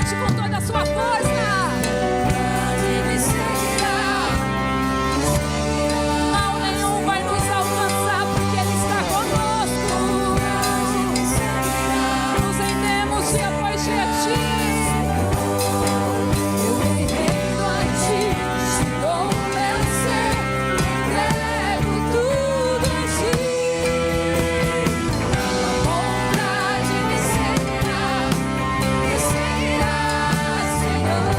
cante com toda a sua força. Mal nenhum vai nos alcançar, porque Ele está conosco. Nos rendemos e após a Ti. Eu me rendo a Ti, te dou o meu ser, entrego tudo a Ti. Vontade me cercar, me seguirá, Senhor.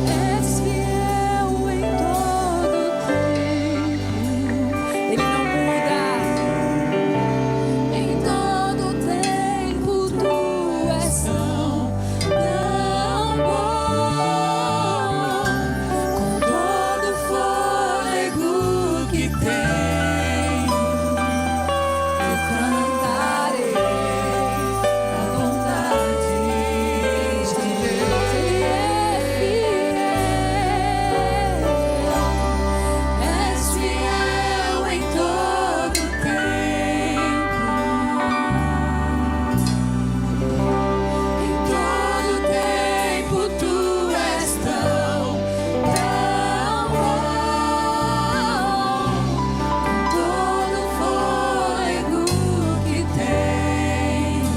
És fiel em todo tempo, Ele não muda. Em todo tempo Tu és tão bom, com todo o fôlego que tenho, eu cantarei a vontade de Deus. Ele é fiel, és fiel em todo tempo. Em todo tempo Tu és tão bom, com todo o fôlego que tenho,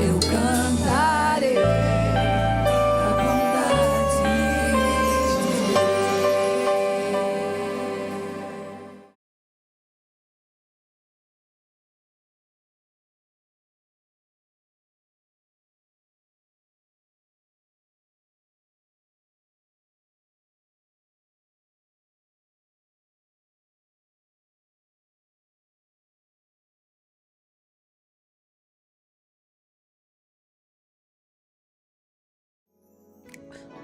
eu cantarei a vontade de Deus.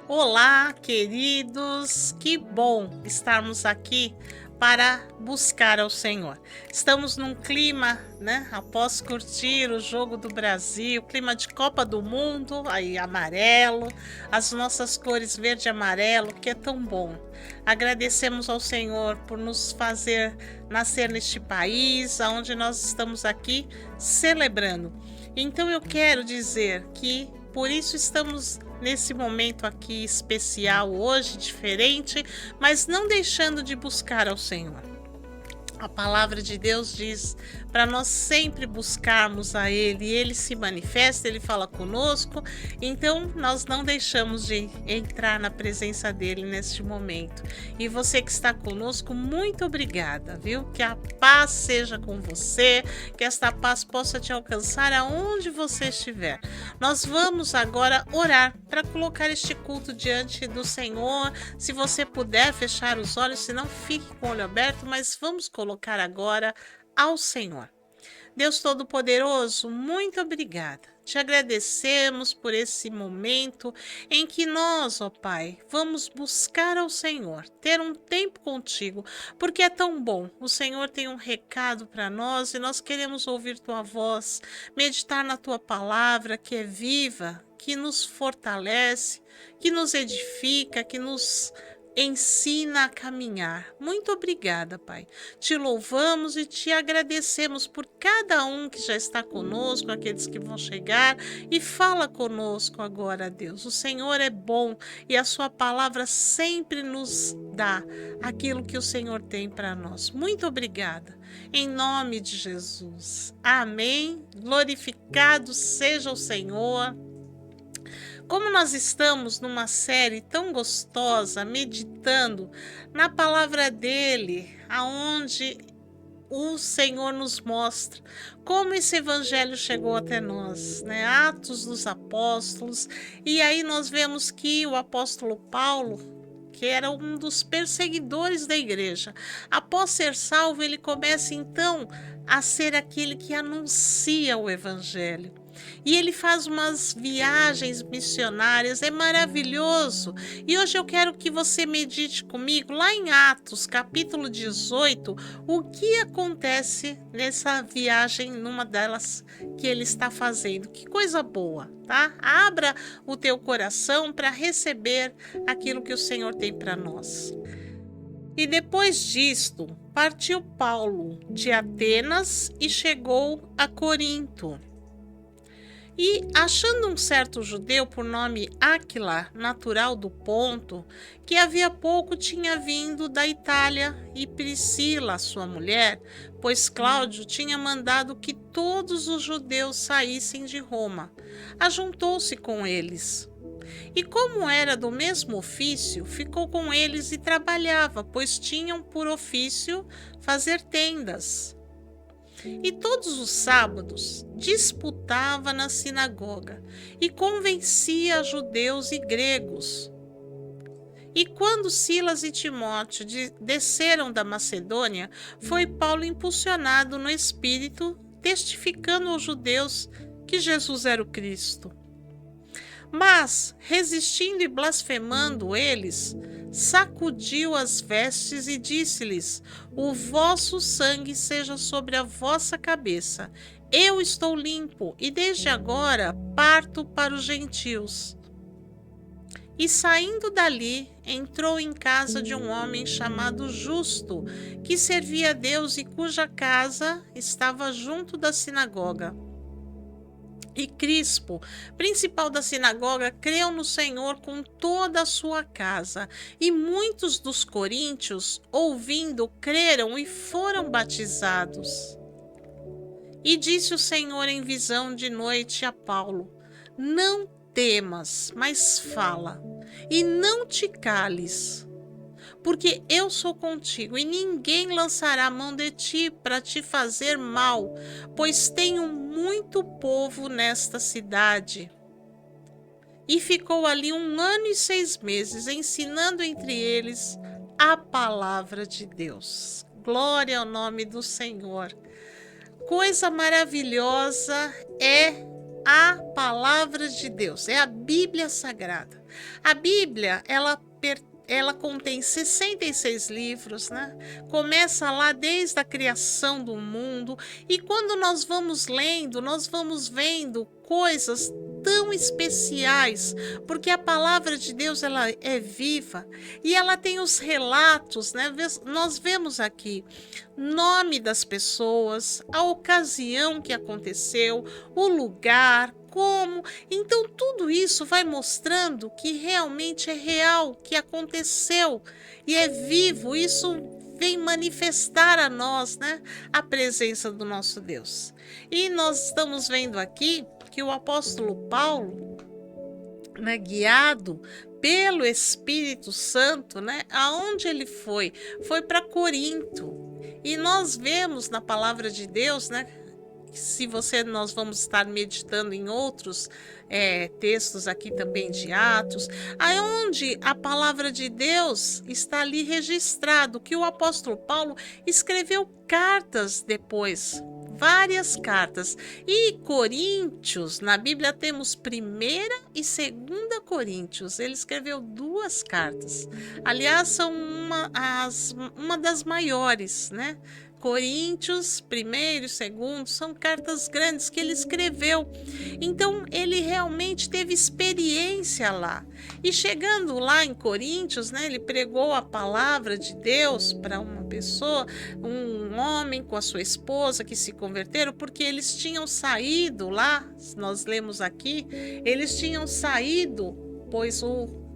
Olá, queridos, que bom estarmos aqui para buscar ao Senhor. Estamos num clima, né, após curtir o jogo do Brasil, clima de Copa do Mundo, aí amarelo, as nossas cores verde e amarelo, que é tão bom. Agradecemos ao Senhor por nos fazer nascer neste país, onde nós estamos aqui celebrando. Então eu quero dizer que por isso estamos nesse momento aqui especial hoje, diferente, mas não deixando de buscar ao Senhor. A palavra de Deus diz para nós sempre buscarmos a Ele, Ele se manifesta, Ele fala conosco, então nós não deixamos de entrar na presença dEle neste momento. E você que está conosco, muito obrigada, viu? Que a paz seja com você, que esta paz possa te alcançar aonde você estiver. Nós vamos agora orar para colocar este culto diante do Senhor. Se você puder fechar os olhos, se não, fique com o olho aberto, mas vamos colocar agora ao Senhor. Deus Todo-Poderoso, muito obrigada. Te agradecemos por esse momento em que nós, ó Pai, vamos buscar ao Senhor, ter um tempo contigo, porque é tão bom. O Senhor tem um recado para nós e nós queremos ouvir tua voz, meditar na tua palavra que é viva, que nos fortalece, que nos edifica, que nos ensina a caminhar. Muito obrigada, Pai. Te louvamos e te agradecemos por cada um que já está conosco, aqueles que vão chegar, e fala conosco agora, Deus. O Senhor é bom e a sua palavra sempre nos dá aquilo que o Senhor tem para nós. Muito obrigada. Em nome de Jesus. Amém. Glorificado seja o Senhor. Como nós estamos numa série tão gostosa, meditando na palavra dele, aonde o Senhor nos mostra como esse evangelho chegou até nós, né? Atos dos Apóstolos, e aí nós vemos que o apóstolo Paulo, que era um dos perseguidores da igreja, após ser salvo, ele começa então a ser aquele que anuncia o evangelho. E ele faz umas viagens missionárias, é maravilhoso. E hoje eu quero que você medite comigo lá em Atos, capítulo 18, o que acontece nessa viagem, numa delas que ele está fazendo. Que coisa boa, tá? Abra o teu coração para receber aquilo que o Senhor tem para nós. E depois disto, partiu Paulo de Atenas e chegou a Corinto. E achando um certo judeu por nome Áquila, natural do Ponto, que havia pouco tinha vindo da Itália, e Priscila, sua mulher, pois Cláudio tinha mandado que todos os judeus saíssem de Roma, ajuntou-se com eles. E como era do mesmo ofício, ficou com eles e trabalhava, pois tinham por ofício fazer tendas. E todos os sábados disputava na sinagoga e convencia judeus e gregos. E quando Silas e Timóteo desceram da Macedônia, foi Paulo impulsionado no Espírito, testificando aos judeus que Jesus era o Cristo. Mas, resistindo e blasfemando eles, sacudiu as vestes e disse-lhes: O vosso sangue seja sobre a vossa cabeça. Eu estou limpo, e desde agora parto para os gentios. E saindo dali, entrou em casa de um homem chamado Justo, que servia a Deus e cuja casa estava junto da sinagoga. E Crispo, principal da sinagoga, creu no Senhor com toda a sua casa. E muitos dos coríntios, ouvindo, creram e foram batizados. E disse o Senhor em visão de noite a Paulo: Não temas, mas fala, e não te cales, porque eu sou contigo, e ninguém lançará mão de ti para te fazer mal, pois tenho muito povo nesta cidade. E ficou ali 1 ano e 6 meses, ensinando entre eles a palavra de Deus. Glória ao nome do Senhor. Coisa maravilhosa é a palavra de Deus, é a Bíblia Sagrada. A Bíblia, ela contém 66 livros, né? Começa lá desde a criação do mundo, e quando nós vamos lendo, nós vamos vendo coisas tão especiais, porque a palavra de Deus ela é viva e ela tem os relatos, né? Nós vemos aqui nome das pessoas, a ocasião que aconteceu, o lugar, como. Então tudo isso vai mostrando que realmente é real, que aconteceu e é vivo. Isso vem manifestar a nós, né, a presença do nosso Deus. E nós estamos vendo aqui que o apóstolo Paulo, né, guiado pelo Espírito Santo, né, aonde ele foi? Foi para Corinto. E nós vemos na palavra de Deus, né, nós vamos estar meditando em outros textos aqui também de Atos, aonde a palavra de Deus está ali registrado, que o apóstolo Paulo escreveu cartas depois, várias cartas. E Coríntios, na Bíblia temos 1ª e 2ª Coríntios, ele escreveu 2 cartas. Aliás, são uma das maiores, né? Coríntios, 1º e 2º, são cartas grandes que ele escreveu. Então, ele realmente teve experiência lá. E chegando lá em Coríntios, né, ele pregou a palavra de Deus para uma pessoa, um homem com a sua esposa que se converteram, porque eles tinham saído lá, nós lemos aqui, eles tinham saído, pois o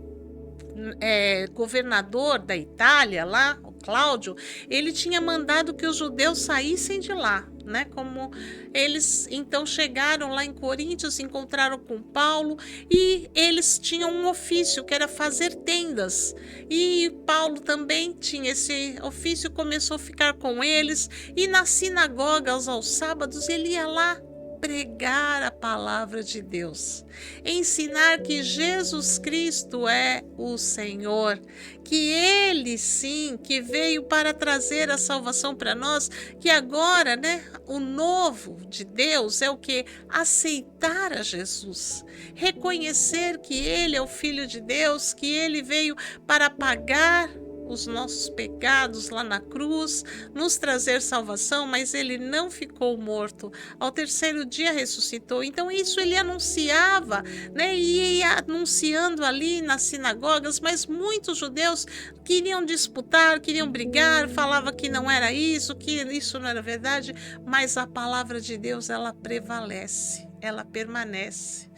governador da Itália lá, o Cláudio, ele tinha mandado que os judeus saíssem de lá, né? Como eles então chegaram lá em Coríntios, se encontraram com Paulo e eles tinham um ofício que era fazer tendas. E Paulo também tinha esse ofício, começou a ficar com eles e na sinagoga aos sábados ele ia lá pregar a palavra de Deus, ensinar que Jesus Cristo é o Senhor, que Ele sim, que veio para trazer a salvação para nós, que agora, né, o novo de Deus é o que? Aceitar a Jesus, reconhecer que Ele é o Filho de Deus, que Ele veio para pagar os nossos pecados lá na cruz, nos trazer salvação, mas ele não ficou morto. Ao 3º dia ressuscitou. Então isso ele anunciava, né? E ia anunciando ali nas sinagogas, mas muitos judeus queriam disputar, queriam brigar, falava que não era isso, que isso não era verdade, mas a palavra de Deus ela prevalece. ela permanece.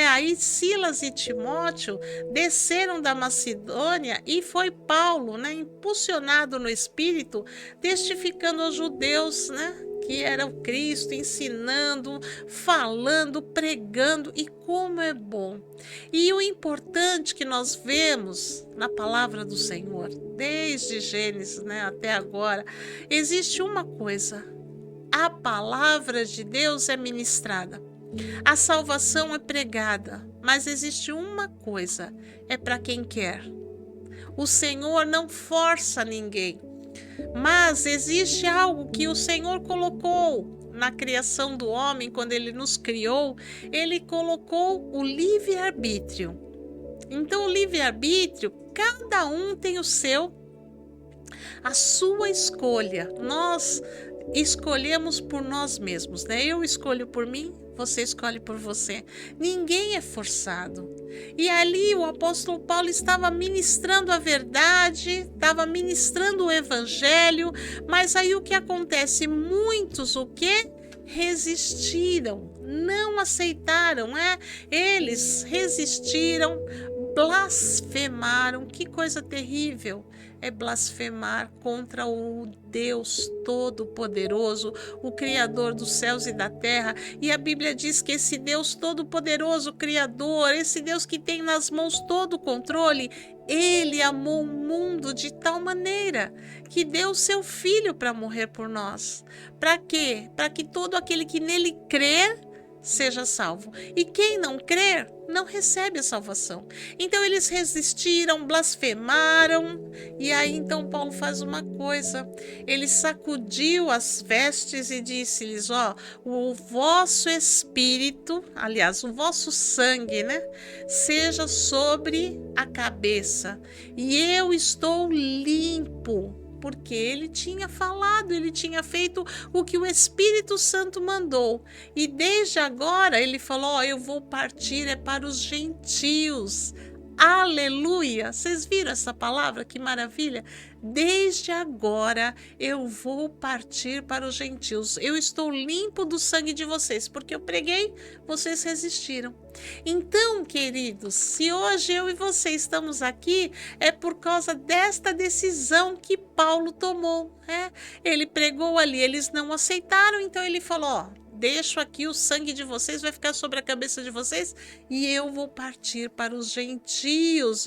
Aí Silas e Timóteo desceram da Macedônia e foi Paulo, né, impulsionado no Espírito, testificando aos judeus, né, que era o Cristo, ensinando, falando, pregando, e como é bom. E o importante que nós vemos na palavra do Senhor, desde Gênesis, né, até agora, existe uma coisa: a palavra de Deus é ministrada. A salvação é pregada, mas existe uma coisa: é para quem quer. O Senhor não força ninguém, mas existe algo que o Senhor colocou na criação do homem. Quando ele nos criou, ele colocou o livre-arbítrio. Então, o livre-arbítrio, cada um tem a sua escolha. Nós escolhemos por nós mesmos, né? Eu escolho por mim, você escolhe por você. Ninguém é forçado. E ali o apóstolo Paulo estava ministrando a verdade, estava ministrando o evangelho, mas aí o que acontece? Muitos o quê? Resistiram, não aceitaram, Eles resistiram, blasfemaram. Que coisa terrível é blasfemar contra o Deus Todo-Poderoso, o Criador dos céus e da terra. E a Bíblia diz que esse Deus Todo-Poderoso, Criador, esse Deus que tem nas mãos todo o controle, ele amou o mundo de tal maneira que deu o seu Filho para morrer por nós. Para quê? Para que todo aquele que nele crer seja salvo. E quem não crer não recebe a salvação. Então eles resistiram, blasfemaram. E aí então Paulo faz uma coisa: ele sacudiu as vestes e disse-lhes: o vosso espírito, aliás, o vosso sangue, né, seja sobre a cabeça, e eu estou limpo. Porque ele tinha falado, ele tinha feito o que o Espírito Santo mandou. E desde agora ele falou: eu vou partir para os gentios. Aleluia! Vocês viram essa palavra? Que maravilha! Desde agora eu vou partir para os gentios. Eu estou limpo do sangue de vocês, porque eu preguei, vocês resistiram. Então, queridos, se hoje eu e você estamos aqui, é por causa desta decisão que Paulo tomou. Ele pregou ali, eles não aceitaram, então ele falou: deixo aqui o sangue de vocês, vai ficar sobre a cabeça de vocês, e eu vou partir para os gentios.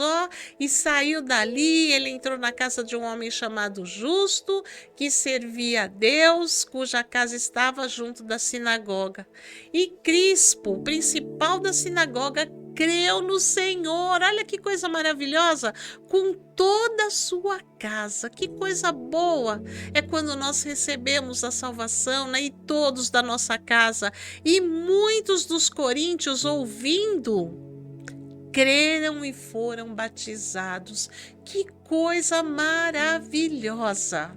E saiu dali, ele entrou na casa de um homem chamado Justo, que servia a Deus, cuja casa estava junto da sinagoga. E Crispo, o principal da sinagoga, creu no Senhor. Olha que coisa maravilhosa! Com toda a sua casa. Que coisa boa é quando nós recebemos a salvação, né? E todos da nossa casa. E muitos dos coríntios, ouvindo, creram e foram batizados. Que coisa maravilhosa!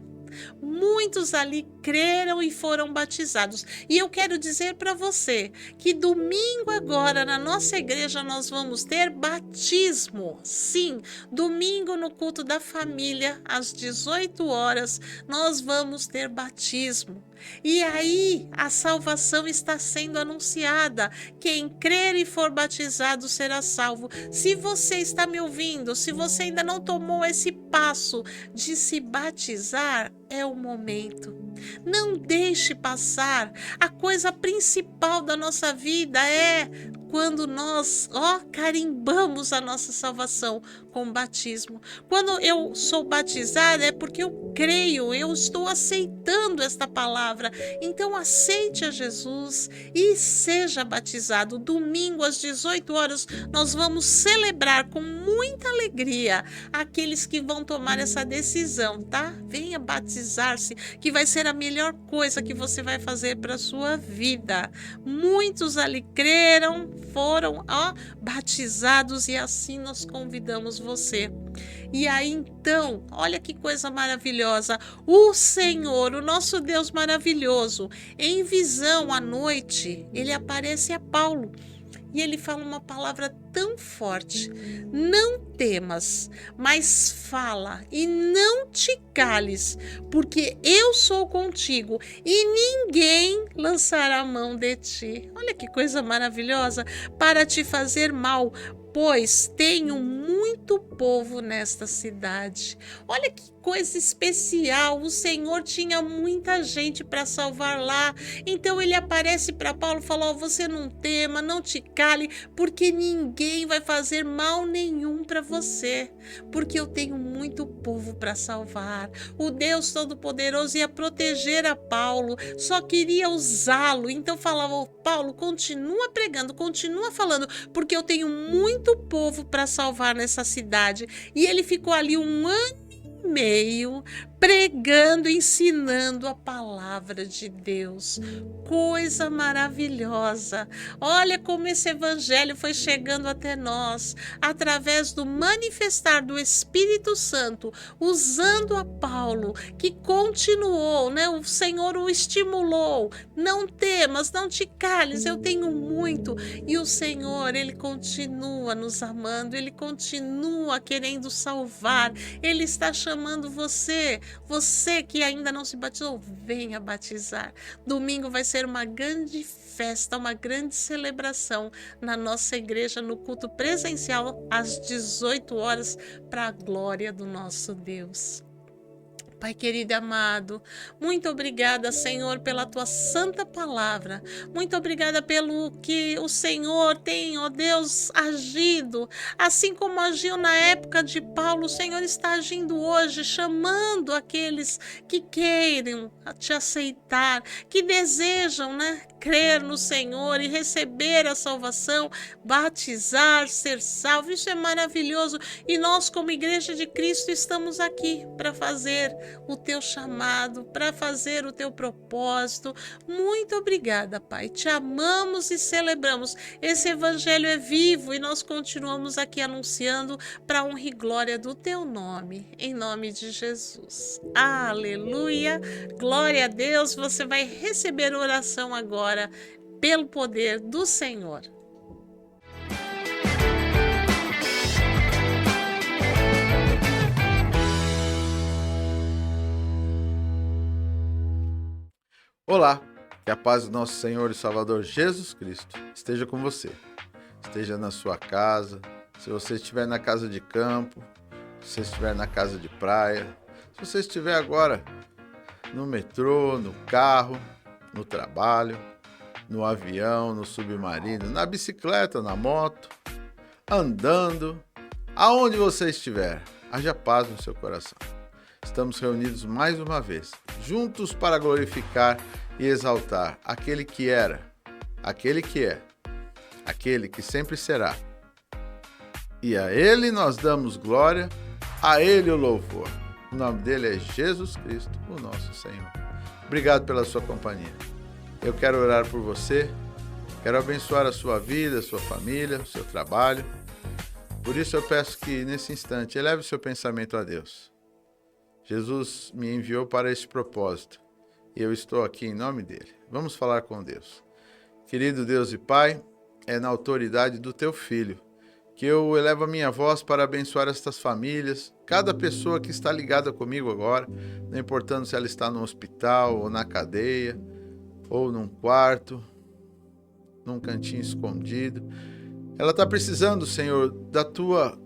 Muitos ali creram e foram batizados. E eu quero dizer para você que domingo agora na nossa igreja nós vamos ter batismo. Sim, domingo no culto da família às 18 horas nós vamos ter batismo. E aí a salvação está sendo anunciada. Quem crer e for batizado será salvo. Se você está me ouvindo, se você ainda não tomou esse passo de se batizar, é o momento. Não deixe passar. A coisa principal da nossa vida é quando nós carimbamos a nossa salvação com o batismo. Quando eu sou batizada é porque eu creio, eu estou aceitando esta palavra. Então aceite a Jesus e seja batizado. Domingo às 18 horas nós vamos celebrar com muita alegria aqueles que vão tomar essa decisão, tá? Venha batizar-se, que vai ser a melhor coisa que você vai fazer para a sua vida. Muitos ali creram, foram batizados, e assim nós convidamos você. E aí então, olha que coisa maravilhosa, o Senhor, o nosso Deus maravilhoso, em visão à noite, ele aparece a Paulo e ele fala uma palavra tão forte: não temas, mas fala e não te cales, porque eu sou contigo e ninguém lançará a mão de ti. Olha que coisa maravilhosa, para te fazer mal, pois tenho muito povo nesta cidade. Olha que coisa especial, o Senhor tinha muita gente para salvar lá. Então ele aparece para Paulo e fala: você não tema, não te cale, porque ninguém vai fazer mal nenhum para você, porque eu tenho muito povo para salvar. O Deus Todo-Poderoso ia proteger a Paulo, só queria usá-lo. Então falava: Paulo, continua pregando, continua falando, porque eu tenho muito povo para salvar nessa cidade. E ele ficou ali 1 ano e meio pregando, ensinando a palavra de Deus. Coisa maravilhosa. Olha como esse evangelho foi chegando até nós, através do manifestar do Espírito Santo, usando a Paulo, que continuou, né? O Senhor o estimulou. Não temas, não te cales, eu tenho muito. E o Senhor, ele continua nos amando, ele continua querendo salvar, ele está chamando você que ainda não se batizou, venha batizar. Domingo vai ser uma grande festa, uma grande celebração na nossa igreja, no culto presencial, às 18 horas, para a glória do nosso Deus. Pai querido e amado, muito obrigada, Senhor, pela tua santa palavra. Muito obrigada pelo que o Senhor tem, ó Deus, agido. Assim como agiu na época de Paulo, o Senhor está agindo hoje, chamando aqueles que queiram te aceitar, que desejam, né, crer no Senhor e receber a salvação, batizar, ser salvo. Isso é maravilhoso. E nós, como Igreja de Cristo, estamos aqui para fazer o teu chamado, para fazer o teu propósito. Muito obrigada, Pai. Te amamos e celebramos. Esse evangelho é vivo e nós continuamos aqui anunciando para honra e glória do teu nome, em nome de Jesus. Aleluia! Glória a Deus. Você vai receber oração agora pelo poder do Senhor. Olá, que a paz do nosso Senhor e Salvador Jesus Cristo esteja com você. Esteja na sua casa, se você estiver na casa de campo, se você estiver na casa de praia, se você estiver agora no metrô, no carro, no trabalho, no avião, no submarino, na bicicleta, na moto, andando, aonde você estiver, haja paz no seu coração. Estamos reunidos mais uma vez, juntos para glorificar e exaltar aquele que era, aquele que é, aquele que sempre será. E a Ele nós damos glória, a Ele o louvor. O nome dele é Jesus Cristo, o nosso Senhor. Obrigado pela sua companhia. Eu quero orar por você, quero abençoar a sua vida, a sua família, o seu trabalho. Por isso eu peço que nesse instante eleve o seu pensamento a Deus. Jesus me enviou para esse propósito e eu estou aqui em nome dele. Vamos falar com Deus. Querido Deus e Pai, é na autoridade do teu Filho que eu elevo a minha voz para abençoar estas famílias, cada pessoa que está ligada comigo agora, não importando se ela está no hospital ou na cadeia, ou num quarto, num cantinho escondido. Ela está precisando, Senhor, da tua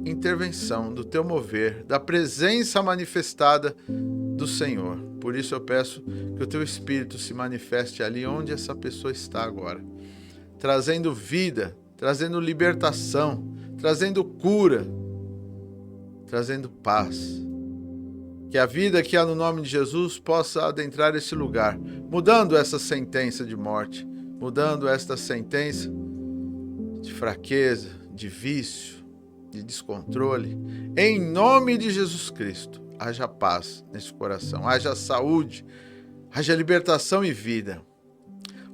intervenção, do teu mover, da presença manifestada do Senhor. Por isso eu peço que o teu Espírito se manifeste ali onde essa pessoa está agora, trazendo vida, trazendo libertação, trazendo cura, trazendo paz. Que a vida que há no nome de Jesus possa adentrar esse lugar, mudando essa sentença de morte, mudando esta sentença de fraqueza, de vício, de descontrole. Em nome de Jesus Cristo, haja paz nesse coração, haja saúde, haja libertação e vida.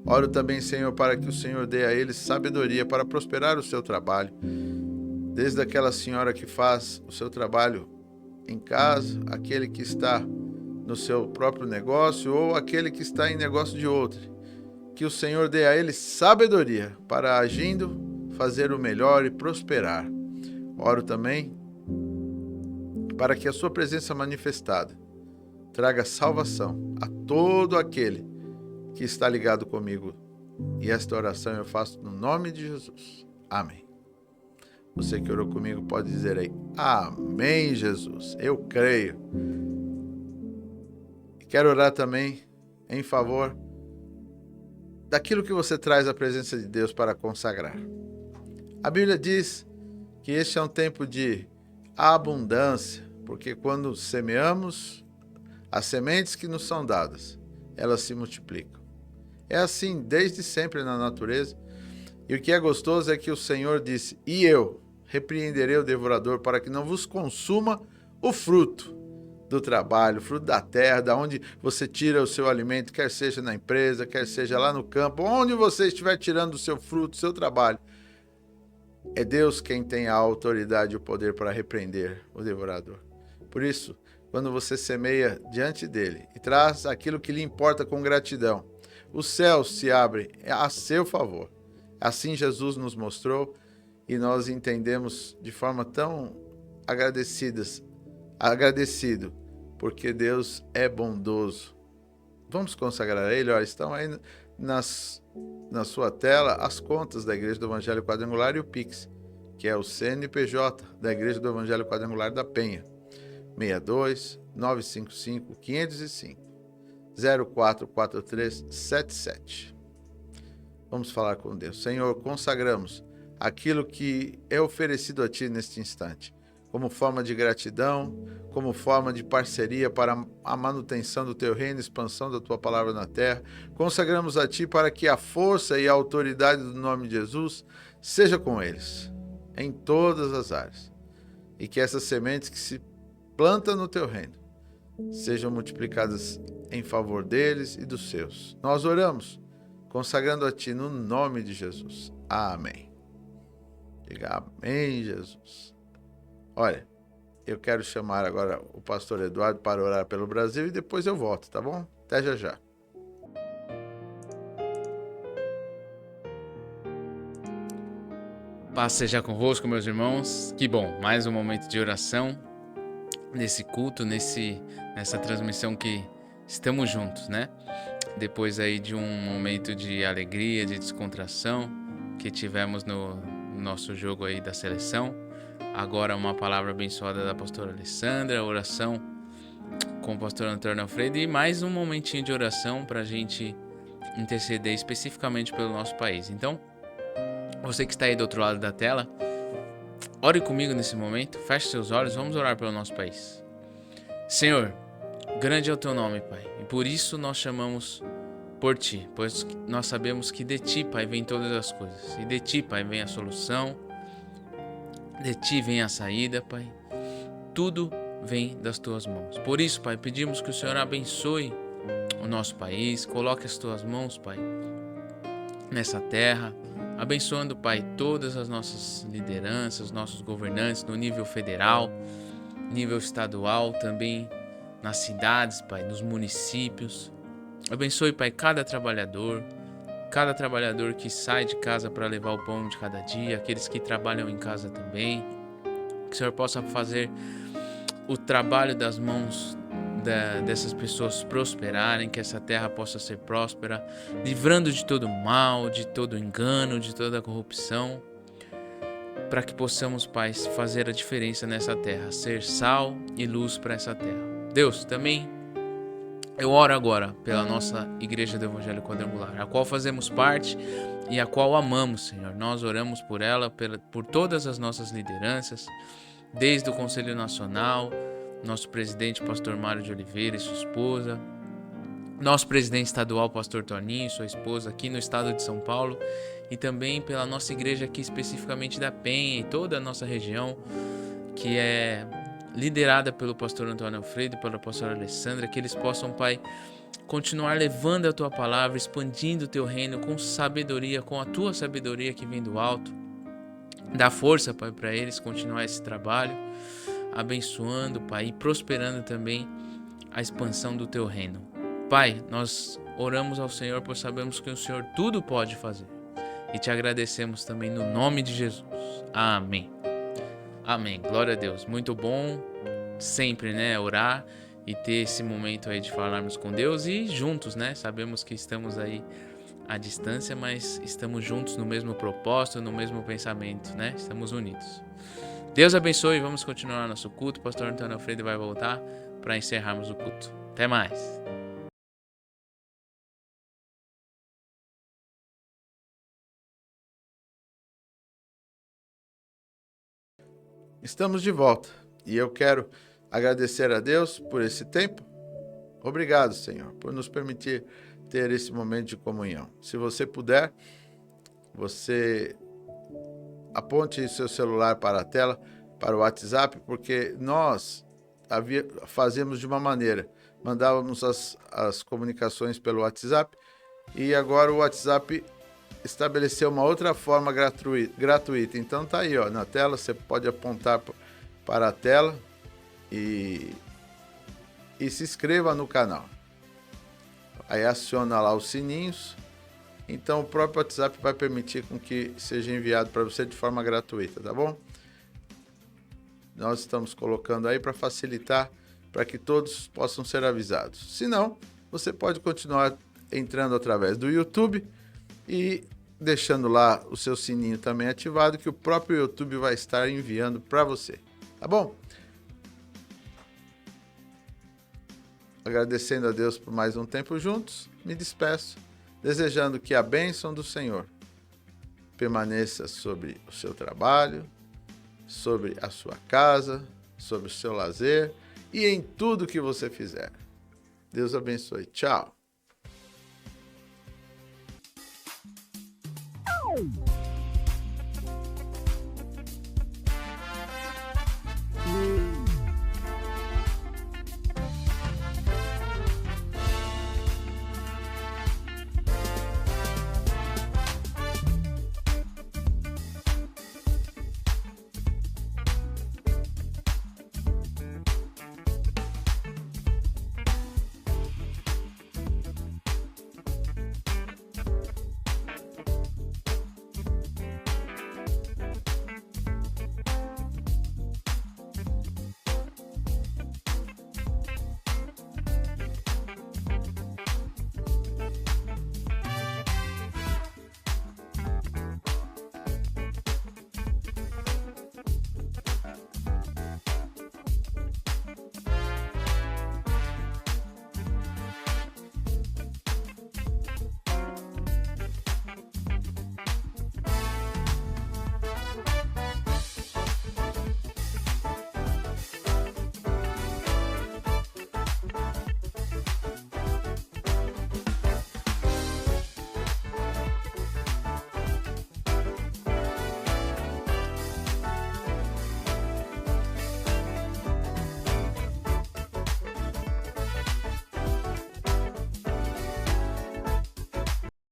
Oro também, Senhor, para que o Senhor dê a eles sabedoria para prosperar o seu trabalho. Desde aquela senhora que faz o seu trabalho em casa, aquele que está no seu próprio negócio ou aquele que está em negócio de outro. Que o Senhor dê a eles sabedoria para, agindo, fazer o melhor e prosperar. Oro também para que a sua presença manifestada traga salvação a todo aquele que está ligado comigo. E esta oração eu faço no nome de Jesus. Amém. Você que orou comigo pode dizer aí, amém, Jesus. Eu creio. E quero orar também em favor daquilo que você traz à presença de Deus para consagrar. A Bíblia diz que este é um tempo de abundância, porque quando semeamos, as sementes que nos são dadas, elas se multiplicam. É assim desde sempre na natureza. E o que é gostoso é que o Senhor disse, e eu repreenderei o devorador para que não vos consuma o fruto do trabalho, o fruto da terra, da onde você tira o seu alimento, quer seja na empresa, quer seja lá no campo, onde você estiver tirando o seu fruto, o seu trabalho. É Deus quem tem a autoridade e o poder para repreender o devorador. Por isso, quando você semeia diante dele e traz aquilo que lhe importa com gratidão, os céus se abrem a seu favor. Assim Jesus nos mostrou e nós entendemos de forma tão agradecido, porque Deus é bondoso. Vamos consagrar a Ele. Olha, estão aí na sua tela as contas da Igreja do Evangelho Quadrangular e o Pix, que é o CNPJ da Igreja do Evangelho Quadrangular da Penha, 62 955 505 044377. Vamos falar com Deus. Senhor, consagramos aquilo que é oferecido a Ti neste instante, como forma de gratidão, como forma de parceria para a manutenção do Teu reino, expansão da Tua palavra na terra. Consagramos a Ti para que a força e a autoridade do nome de Jesus seja com eles, em todas as áreas, e que essas sementes que se plantam no Teu reino sejam multiplicadas em favor deles e dos seus. Nós oramos, consagrando a Ti no nome de Jesus. Amém. Diga amém, Jesus. Olha, eu quero chamar agora o pastor Eduardo para orar pelo Brasil e depois eu volto, tá bom? Até já já. Paz seja convosco, meus irmãos. Que bom, mais um momento de oração nesse culto, nessa transmissão que estamos juntos, né? Depois aí de um momento de alegria, de descontração que tivemos no nosso jogo aí da seleção. Agora uma palavra abençoada da pastora Alessandra, oração com o pastor Antônio Alfredo e mais um momentinho de oração para a gente interceder especificamente pelo nosso país. Então, você que está aí do outro lado da tela, ore comigo nesse momento, feche seus olhos, vamos orar pelo nosso país. Senhor, grande é o Teu nome, Pai, e por isso nós chamamos por Ti, pois nós sabemos que de Ti, Pai, vem todas as coisas, e de Ti, Pai, vem a solução, de Ti vem a saída, Pai, tudo vem das Tuas mãos. Por isso, Pai, pedimos que o Senhor abençoe o nosso país, coloque as Tuas mãos, Pai, nessa terra, abençoando, Pai, todas as nossas lideranças, nossos governantes no nível federal, nível estadual, também nas cidades, Pai, nos municípios. Abençoe, Pai, cada trabalhador que sai de casa para levar o pão de cada dia, aqueles que trabalham em casa também. Que o Senhor possa fazer o trabalho das mãos dessas pessoas prosperarem, que essa terra possa ser próspera, livrando de todo mal, de todo engano, de toda corrupção, para que possamos, Pai, fazer a diferença nessa terra, ser sal e luz para essa terra. Deus, também eu oro agora pela nossa Igreja do Evangelho Quadrangular, a qual fazemos parte e a qual amamos, Senhor. Nós oramos por ela, por todas as nossas lideranças, desde o Conselho Nacional, nosso presidente, pastor Mário de Oliveira e sua esposa, nosso presidente estadual, pastor Toninho e sua esposa, aqui no estado de São Paulo, e também pela nossa igreja aqui especificamente da Penha e toda a nossa região, que é liderada pelo pastor Antônio Alfredo e pela pastora Alessandra, que eles possam, Pai, continuar levando a Tua palavra, expandindo o Teu reino com sabedoria, com a Tua sabedoria que vem do alto. Dá força, Pai, para eles continuar esse trabalho, abençoando, Pai, e prosperando também a expansão do Teu reino. Pai, nós oramos ao Senhor, pois sabemos que o Senhor tudo pode fazer. E Te agradecemos também no nome de Jesus. Amém. Amém. Glória a Deus. Muito bom sempre, né, orar e ter esse momento aí de falarmos com Deus e juntos, né? Sabemos que estamos aí à distância, mas estamos juntos no mesmo propósito, no mesmo pensamento, né? Estamos unidos. Deus abençoe, vamos continuar nosso culto. O pastor Antônio Alfredo vai voltar para encerrarmos o culto. Até mais. Estamos de volta e eu quero agradecer a Deus por esse tempo. Obrigado, Senhor, por nos permitir ter esse momento de comunhão. Se você puder, você aponte seu celular para a tela, para o WhatsApp, porque nós fazemos de uma maneira, mandávamos as comunicações pelo WhatsApp e agora o WhatsApp estabeleceu uma outra forma gratuita. Então tá aí, ó, na tela, você pode apontar para a tela e se inscreva no canal. Aí aciona lá os sininhos. Então o próprio WhatsApp vai permitir com que seja enviado para você de forma gratuita, tá bom? Nós estamos colocando aí para facilitar, para que todos possam ser avisados. Se não, você pode continuar entrando através do YouTube e deixando lá o seu sininho também ativado, que o próprio YouTube vai estar enviando para você, tá bom? Agradecendo a Deus por mais um tempo juntos, me despeço, desejando que a bênção do Senhor permaneça sobre o seu trabalho, sobre a sua casa, sobre o seu lazer e em tudo que você fizer. Deus abençoe. Tchau.